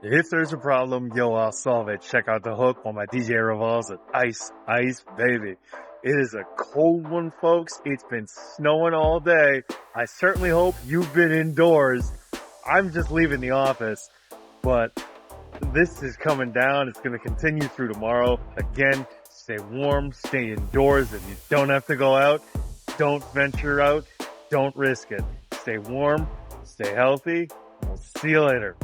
If there's a problem, yo, I'll solve it. Check out the hook while my DJ revolves at Ice, Ice, baby. It is a cold one, folks. It's been snowing all day. I certainly hope you've been indoors. I'm just leaving the office, but this is coming down. It's going to continue through tomorrow. Again, stay warm, stay indoors. If you don't have to go out, don't venture out. Don't risk it. Stay warm, stay healthy. We'll see you later.